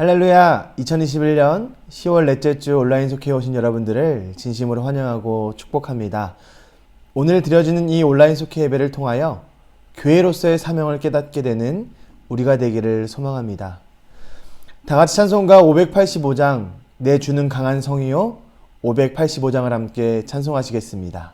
할렐루야! 2021년 10월 넷째 주 온라인 속회에 오신 여러분들을 진심으로 환영하고 축복합니다. 오늘 드려지는 이 온라인 속회 예배를 통하여 교회로서의 사명을 깨닫게 되는 우리가 되기를 소망합니다. 다같이 찬송가 585장 내 주는 강한 성이요 585장을 함께 찬송하시겠습니다.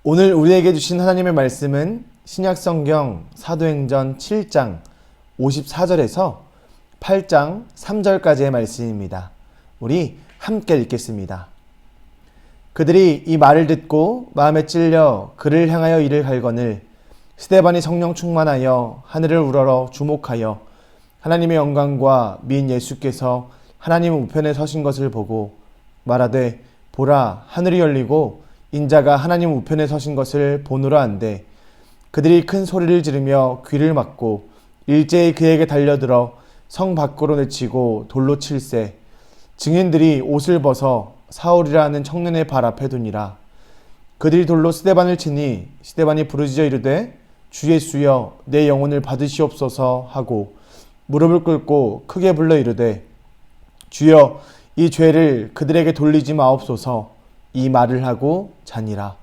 오늘 우리에게 주신 하나님의 말씀은 신약성경 사도행전 7장 54절에서 8장 3절까지의 말씀입니다. 우리 함께 읽겠습니다. 그들이 이 말을 듣고 마음에 찔려 그를 향하여 이를 갈거늘 스데반이 성령 충만하여 하늘을 우러러 주목하여 하나님의 영광과 민 예수께서 하나님 우편에 서신 것을 보고 말하되 보라 하늘이 열리고 인자가 하나님 우편에 서신 것을 보노라 한데 그들이 큰 소리를 지르며 귀를 막고 일제히 그에게 달려들어 성 밖으로 내치고 돌로 칠세 증인들이 옷을 벗어 사울이라 하는 청년의 발 앞에 두니라. 그들이 돌로 스데반을 치니 스데반이 부르짖어 이르되 주 예수여 내 영혼을 받으시옵소서 하고 무릎을 꿇고 크게 불러 이르되 주여 이 죄를 그들에게 돌리지 마옵소서 이 말을 하고 자니라.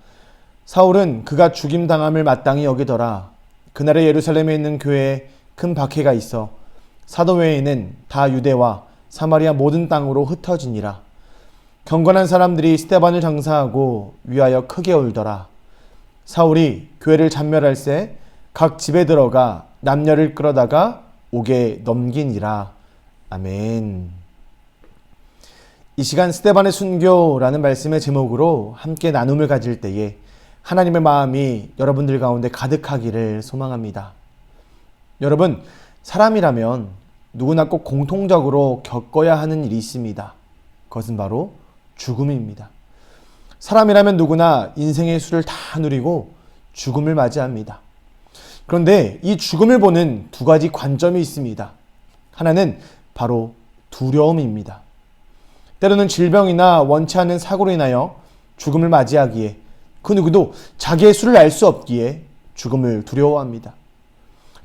사울은 그가 죽임당함을 마땅히 여기더라. 그날에 예루살렘에 있는 교회에 큰 박해가 있어 사도 외에는 다 유대와 사마리아 모든 땅으로 흩어지니라. 경건한 사람들이 스데반을 장사하고 위하여 크게 울더라. 사울이 교회를 잔멸할새 각 집에 들어가 남녀를 끌어다가 옥에 넘기니라. 아멘. 이 시간 스데반의 순교라는 말씀의 제목으로 함께 나눔을 가질 때에 하나님의 마음이 여러분들 가운데 가득하기를 소망합니다. 여러분, 사람이라면 누구나 꼭 공통적으로 겪어야 하는 일이 있습니다. 그것은 바로 죽음입니다. 사람이라면 누구나 인생의 수를 다 누리고 죽음을 맞이합니다. 그런데 이 죽음을 보는 두 가지 관점이 있습니다. 하나는 바로 두려움입니다. 때로는 질병이나 원치 않는 사고로 인하여 죽음을 맞이하기에 그 누구도 자기의 수를 알 수 없기에 죽음을 두려워합니다.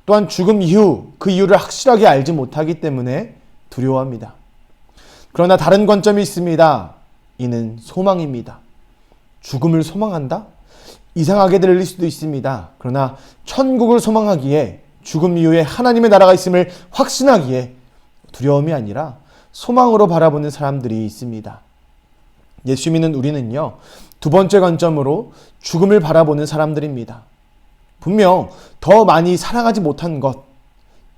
또한 죽음 이후 그 이유를 확실하게 알지 못하기 때문에 두려워합니다. 그러나 다른 관점이 있습니다. 이는 소망입니다. 죽음을 소망한다? 이상하게 들릴 수도 있습니다. 그러나 천국을 소망하기에 죽음 이후에 하나님의 나라가 있음을 확신하기에 두려움이 아니라 소망으로 바라보는 사람들이 있습니다. 예수 믿는 우리는요, 두 번째 관점으로 죽음을 바라보는 사람들입니다. 분명 더 많이 사랑하지 못한 것,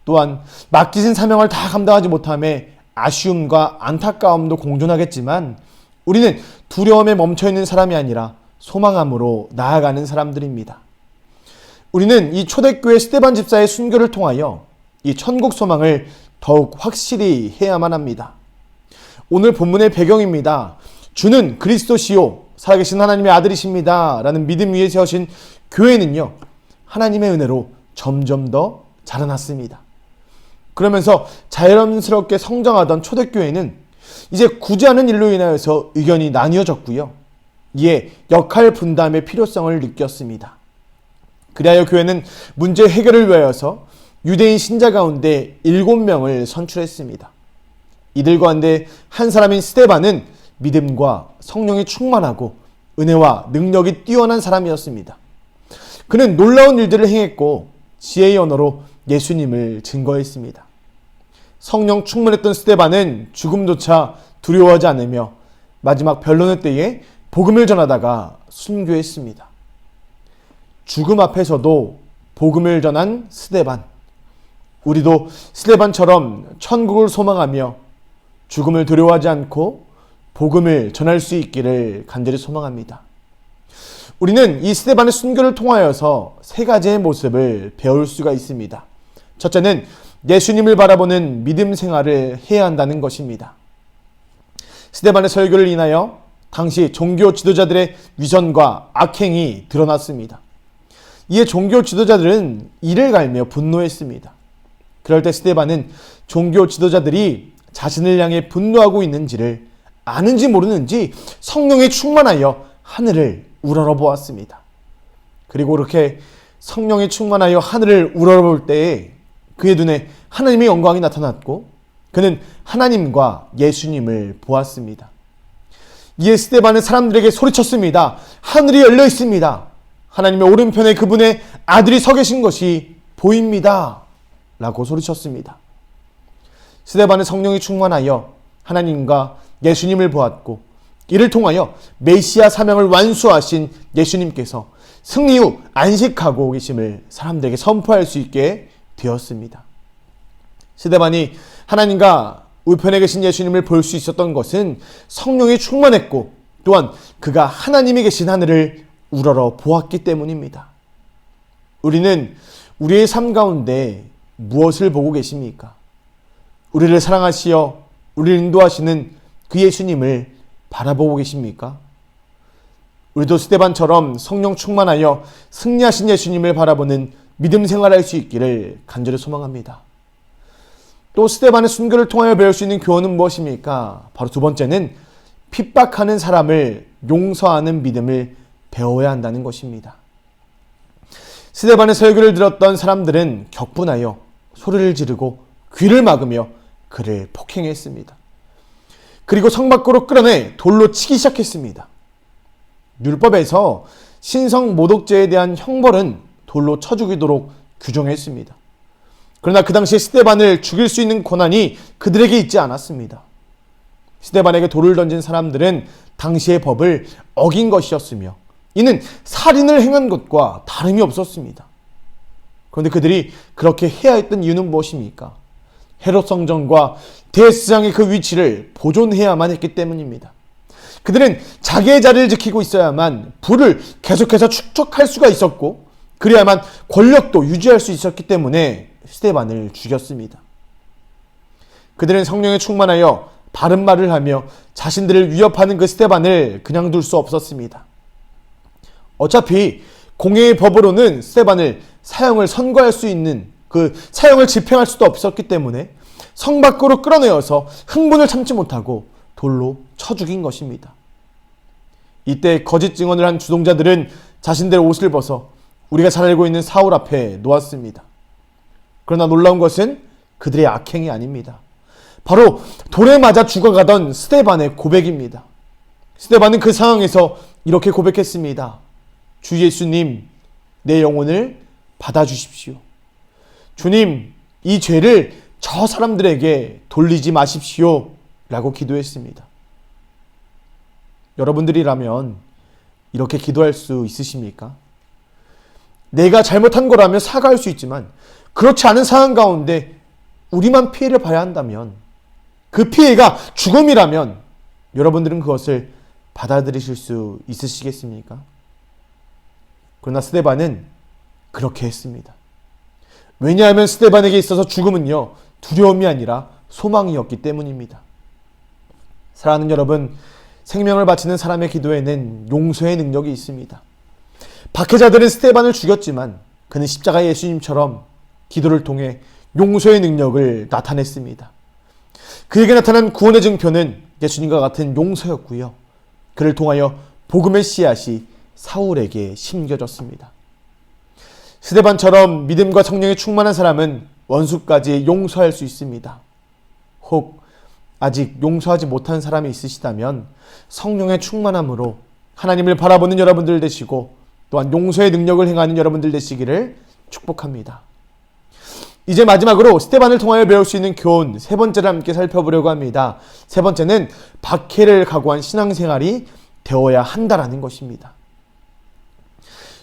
또한 맡기신 사명을 다 감당하지 못함에 아쉬움과 안타까움도 공존하겠지만 우리는 두려움에 멈춰있는 사람이 아니라 소망함으로 나아가는 사람들입니다. 우리는 이 초대교회 스데반 집사의 순교를 통하여 이 천국 소망을 더욱 확실히 해야만 합니다. 오늘 본문의 배경입니다. 주는 그리스도시요 살아계신 하나님의 아들이십니다 라는 믿음 위에 세우신 교회는요, 하나님의 은혜로 점점 더 자라났습니다. 그러면서 자연스럽게 성장하던 초대교회는 이제 굳이 하는 일로 인하여서 의견이 나뉘어졌고요. 이에 역할 분담의 필요성을 느꼈습니다. 그리하여 교회는 문제 해결을 위하여서 유대인 신자 가운데 7명을 선출했습니다. 이들 가운데 한 사람인 스데반은 믿음과 성령이 충만하고 은혜와 능력이 뛰어난 사람이었습니다. 그는 놀라운 일들을 행했고 지혜의 언어로 예수님을 증거했습니다. 성령 충만했던 스데반은 죽음조차 두려워하지 않으며 마지막 변론의 때에 복음을 전하다가 순교했습니다. 죽음 앞에서도 복음을 전한 스데반. 우리도 스데반처럼 천국을 소망하며 죽음을 두려워하지 않고 복음을 전할 수 있기를 간절히 소망합니다. 우리는 이 스데반의 순교를 통하여서 세 가지의 모습을 배울 수가 있습니다. 첫째는 예수님을 바라보는 믿음 생활을 해야 한다는 것입니다. 스데반의 설교를 인하여 당시 종교 지도자들의 위선과 악행이 드러났습니다. 이에 종교 지도자들은 이를 갈며 분노했습니다. 그럴 때 스데반은 종교 지도자들이 자신을 향해 분노하고 있는지를 아는지 모르는지 성령에 충만하여 하늘을 우러러보았습니다. 그리고 그렇게 성령에 충만하여 하늘을 우러러볼 때에 그의 눈에 하나님의 영광이 나타났고 그는 하나님과 예수님을 보았습니다. 이에 스데반은 사람들에게 소리쳤습니다. 하늘이 열려 있습니다. 하나님의 오른편에 그분의 아들이 서 계신 것이 보입니다. 라고 소리쳤습니다. 스데반은 성령이 충만하여 하나님과 예수님을 보았고 이를 통하여 메시아 사명을 완수하신 예수님께서 승리 후 안식하고 계심을 사람들에게 선포할 수 있게 되었습니다. 스데반이 하나님과 우편에 계신 예수님을 볼 수 있었던 것은 성령이 충만했고 또한 그가 하나님이 계신 하늘을 우러러 보았기 때문입니다. 우리는 우리의 삶 가운데 무엇을 보고 계십니까? 우리를 사랑하시어 우리를 인도하시는 그 예수님을 바라보고 계십니까? 우리도 스데반처럼 성령 충만하여 승리하신 예수님을 바라보는 믿음 생활할 수 있기를 간절히 소망합니다. 또 스데반의 순교를 통하여 배울 수 있는 교훈은 무엇입니까? 바로 두 번째는 핍박하는 사람을 용서하는 믿음을 배워야 한다는 것입니다. 스데반의 설교를 들었던 사람들은 격분하여 소리를 지르고 귀를 막으며 그를 폭행했습니다. 그리고 성 밖으로 끌어내 돌로 치기 시작했습니다. 율법에서 신성 모독죄에 대한 형벌은 돌로 쳐 죽이도록 규정했습니다. 그러나 그 당시에 스데반을 죽일 수 있는 권한이 그들에게 있지 않았습니다. 스데반에게 돌을 던진 사람들은 당시의 법을 어긴 것이었으며 이는 살인을 행한 것과 다름이 없었습니다. 그런데 그들이 그렇게 해야 했던 이유는 무엇입니까? 헤롯 성전과 대제사장의 그 위치를 보존해야만 했기 때문입니다. 그들은 자기의 자리를 지키고 있어야만 부를 계속해서 축적할 수가 있었고 그래야만 권력도 유지할 수 있었기 때문에 스데반을 죽였습니다. 그들은 성령에 충만하여 바른 말을 하며 자신들을 위협하는 그 스데반을 그냥 둘 수 없었습니다. 어차피 공회의 법으로는 스데반을 사형을 선고할 수 있는 그 사형을 집행할 수도 없었기 때문에 성 밖으로 끌어내어서 흥분을 참지 못하고 돌로 쳐 죽인 것입니다. 이때 거짓 증언을 한 주동자들은 자신들의 옷을 벗어 우리가 잘 알고 있는 사울 앞에 놓았습니다. 그러나 놀라운 것은 그들의 악행이 아닙니다. 바로 돌에 맞아 죽어가던 스데반의 고백입니다. 스데반은 그 상황에서 이렇게 고백했습니다. 주 예수님, 내 영혼을 받아주십시오. 주님, 이 죄를 저 사람들에게 돌리지 마십시오. 라고 기도했습니다. 여러분들이라면 이렇게 기도할 수 있으십니까? 내가 잘못한 거라면 사과할 수 있지만 그렇지 않은 상황 가운데 우리만 피해를 봐야 한다면, 그 피해가 죽음이라면 여러분들은 그것을 받아들이실 수 있으시겠습니까? 그러나 스데반은 그렇게 했습니다. 왜냐하면 스데반에게 있어서 죽음은요, 두려움이 아니라 소망이었기 때문입니다. 사랑하는 여러분, 생명을 바치는 사람의 기도에는 용서의 능력이 있습니다. 박해자들은 스데반을 죽였지만 그는 십자가 예수님처럼 기도를 통해 용서의 능력을 나타냈습니다. 그에게 나타난 구원의 증표는 예수님과 같은 용서였고요. 그를 통하여 복음의 씨앗이 사울에게 심겨졌습니다. 스데반처럼 믿음과 성령에 충만한 사람은 원수까지 용서할 수 있습니다. 혹 아직 용서하지 못한 사람이 있으시다면 성령의 충만함으로 하나님을 바라보는 여러분들 되시고 또한 용서의 능력을 행하는 여러분들 되시기를 축복합니다. 이제 마지막으로 스데반을 통하여 배울 수 있는 교훈 세 번째를 함께 살펴보려고 합니다. 세 번째는 박해를 각오한 신앙생활이 되어야 한다라는 것입니다.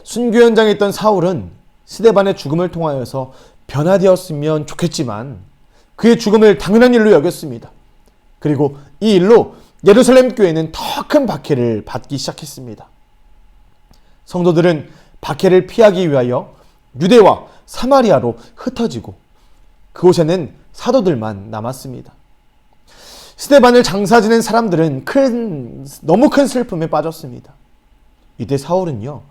순교 현장에 있던 사울은 스데반의 죽음을 통하여서 변화되었으면 좋겠지만 그의 죽음을 당연한 일로 여겼습니다. 그리고 이 일로 예루살렘 교회는 더 큰 박해를 받기 시작했습니다. 성도들은 박해를 피하기 위하여 유대와 사마리아로 흩어지고 그곳에는 사도들만 남았습니다. 스데반을 장사 지낸 사람들은 너무 큰 슬픔에 빠졌습니다. 이때 사울은요,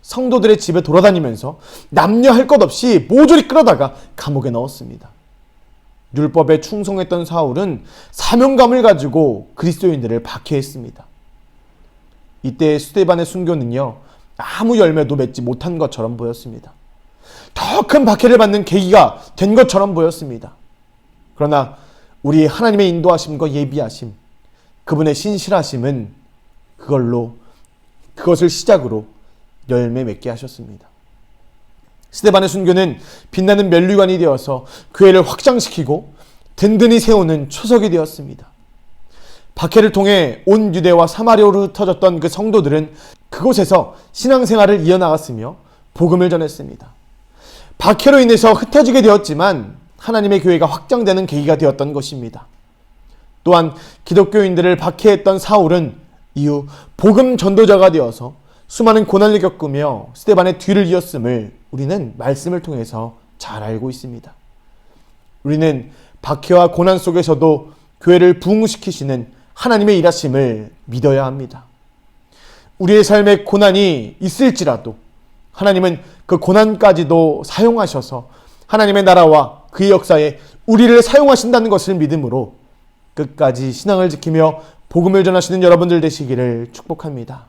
성도들의 집에 돌아다니면서 남녀 할 것 없이 모조리 끌어다가 감옥에 넣었습니다. 율법에 충성했던 사울은 사명감을 가지고 그리스도인들을 박해했습니다. 이때 스데반의 순교는요, 아무 열매도 맺지 못한 것처럼 보였습니다. 더 큰 박해를 받는 계기가 된 것처럼 보였습니다. 그러나 우리 하나님의 인도하심과 예비하심, 그분의 신실하심은 그것을 시작으로 열매 맺게 하셨습니다. 스데반의 순교는 빛나는 면류관이 되어서 교회를 확장시키고 든든히 세우는 초석이 되었습니다. 박해를 통해 온 유대와 사마리아로 흩어졌던 그 성도들은 그곳에서 신앙생활을 이어나갔으며 복음을 전했습니다. 박해로 인해서 흩어지게 되었지만 하나님의 교회가 확장되는 계기가 되었던 것입니다. 또한 기독교인들을 박해했던 사울은 이후 복음 전도자가 되어서 수많은 고난을 겪으며 스데반의 뒤를 이었음을 우리는 말씀을 통해서 잘 알고 있습니다. 우리는 박해와 고난 속에서도 교회를 부흥시키시는 하나님의 일하심을 믿어야 합니다. 우리의 삶에 고난이 있을지라도 하나님은 그 고난까지도 사용하셔서 하나님의 나라와 그의 역사에 우리를 사용하신다는 것을 믿음으로 끝까지 신앙을 지키며 복음을 전하시는 여러분들 되시기를 축복합니다.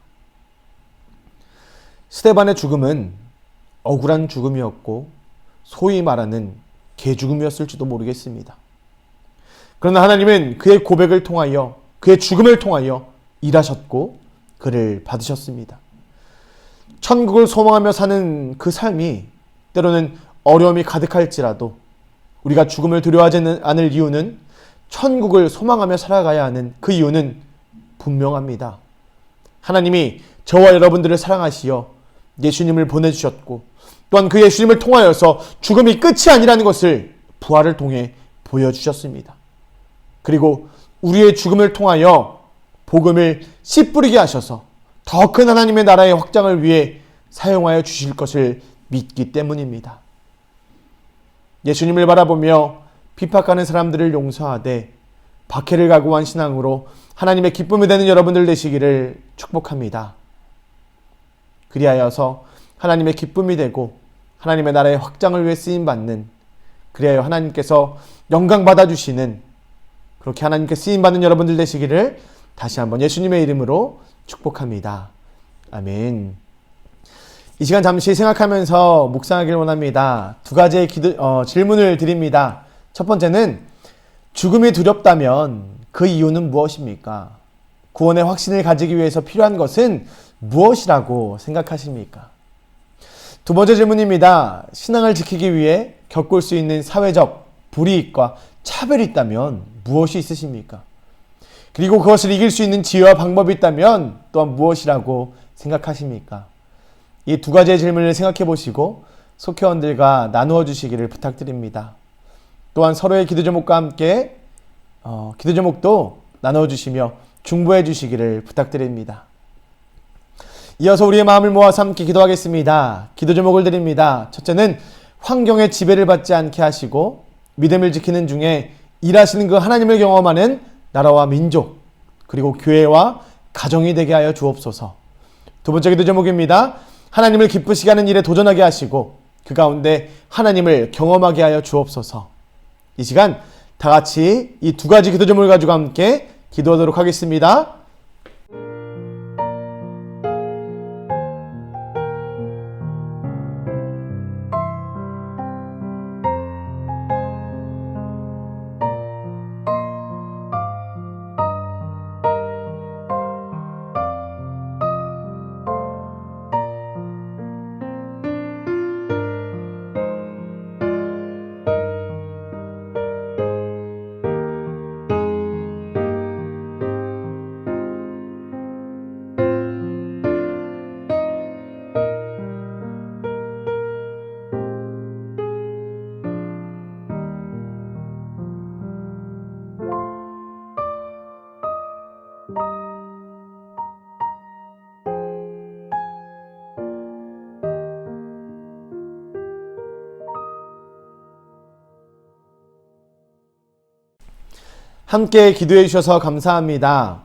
스데반의 죽음은 억울한 죽음이었고 소위 말하는 개죽음이었을지도 모르겠습니다. 그러나 하나님은 그의 고백을 통하여 그의 죽음을 통하여 일하셨고 그를 받으셨습니다. 천국을 소망하며 사는 그 삶이 때로는 어려움이 가득할지라도 우리가 죽음을 두려워하지 않을 이유는 천국을 소망하며 살아가야 하는 그 이유는 분명합니다. 하나님이 저와 여러분들을 사랑하시어 예수님을 보내주셨고 또한 그 예수님을 통하여서 죽음이 끝이 아니라는 것을 부활을 통해 보여주셨습니다. 그리고 우리의 죽음을 통하여 복음을 씨 뿌리게 하셔서 더 큰 하나님의 나라의 확장을 위해 사용하여 주실 것을 믿기 때문입니다. 예수님을 바라보며 핍박하는 사람들을 용서하되 박해를 각오한 신앙으로 하나님의 기쁨이 되는 여러분들 되시기를 축복합니다. 그리하여서 하나님의 기쁨이 되고 하나님의 나라의 확장을 위해 쓰임받는, 그리하여 하나님께서 영광 받아주시는, 그렇게 하나님께 쓰임받는 여러분들 되시기를 다시 한번 예수님의 이름으로 축복합니다. 아멘. 이 시간 잠시 생각하면서 묵상하기를 원합니다. 두 가지의 질문을 드립니다. 첫 번째는, 죽음이 두렵다면 그 이유는 무엇입니까? 구원의 확신을 가지기 위해서 필요한 것은 무엇이라고 생각하십니까? 두 번째 질문입니다. 신앙을 지키기 위해 겪을 수 있는 사회적 불이익과 차별이 있다면 무엇이 있으십니까? 그리고 그것을 이길 수 있는 지혜와 방법이 있다면 또한 무엇이라고 생각하십니까? 이 두 가지의 질문을 생각해 보시고 속회원들과 나누어 주시기를 부탁드립니다. 또한 서로의 기도 제목과 함께 기도 제목도 나누어 주시며 중보해 주시기를 부탁드립니다. 이어서 우리의 마음을 모아서 함께 기도하겠습니다. 기도 제목을 드립니다. 첫째는 환경의 지배를 받지 않게 하시고 믿음을 지키는 중에 일하시는 그 하나님을 경험하는 나라와 민족, 그리고 교회와 가정이 되게 하여 주옵소서. 두 번째 기도 제목입니다. 하나님을 기쁘시게 하는 일에 도전하게 하시고 그 가운데 하나님을 경험하게 하여 주옵소서. 이 시간 다 같이 이 두 가지 기도 제목을 가지고 함께 기도하도록 하겠습니다. 함께 기도해 주셔서 감사합니다.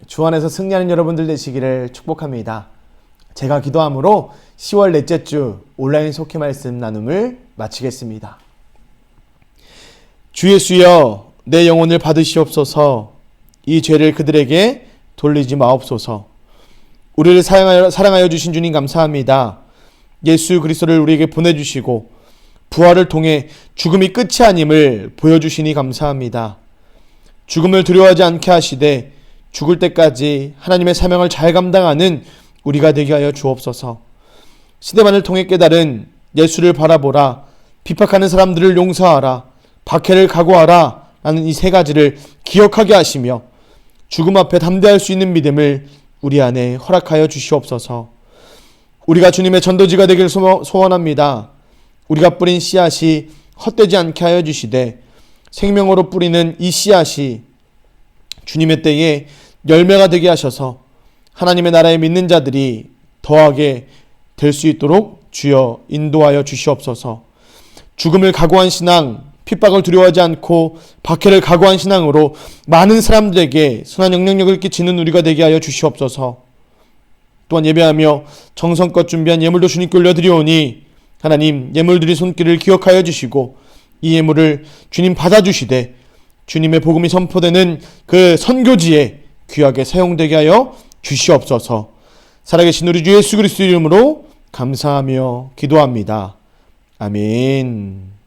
주 안에서 승리하는 여러분들 되시기를 축복합니다. 제가 기도함으로 10월 넷째 주 온라인 속회 말씀 나눔을 마치겠습니다. 주 예수여, 내 영혼을 받으시옵소서. 이 죄를 그들에게 돌리지 마옵소서. 우리를 사랑하여 주신 주님 감사합니다. 예수 그리스도를 우리에게 보내주시고 부활을 통해 죽음이 끝이 아님을 보여주시니 감사합니다. 죽음을 두려워하지 않게 하시되 죽을 때까지 하나님의 사명을 잘 감당하는 우리가 되게 하여 주옵소서. 시대만을 통해 깨달은 예수를 바라보라, 비박하는 사람들을 용서하라, 박해를 각오하라 라는 이 세 가지를 기억하게 하시며 죽음 앞에 담대할 수 있는 믿음을 우리 안에 허락하여 주시옵소서. 우리가 주님의 전도지가 되길 소원합니다. 우리가 뿌린 씨앗이 헛되지 않게 하여 주시되 생명으로 뿌리는 이 씨앗이 주님의 때에 열매가 되게 하셔서 하나님의 나라에 믿는 자들이 더하게 될 수 있도록 주여 인도하여 주시옵소서. 죽음을 각오한 신앙, 핍박을 두려워하지 않고 박해를 각오한 신앙으로 많은 사람들에게 선한 영향력을 끼치는 우리가 되게 하여 주시옵소서. 또한 예배하며 정성껏 준비한 예물도 주님께 올려드리오니 하나님 예물들이 손길을 기억하여 주시고 이 예물을 주님 받아주시되 주님의 복음이 선포되는 그 선교지에 귀하게 사용되게 하여 주시옵소서. 살아계신 우리 주 예수 그리스도 이름으로 감사하며 기도합니다. 아멘.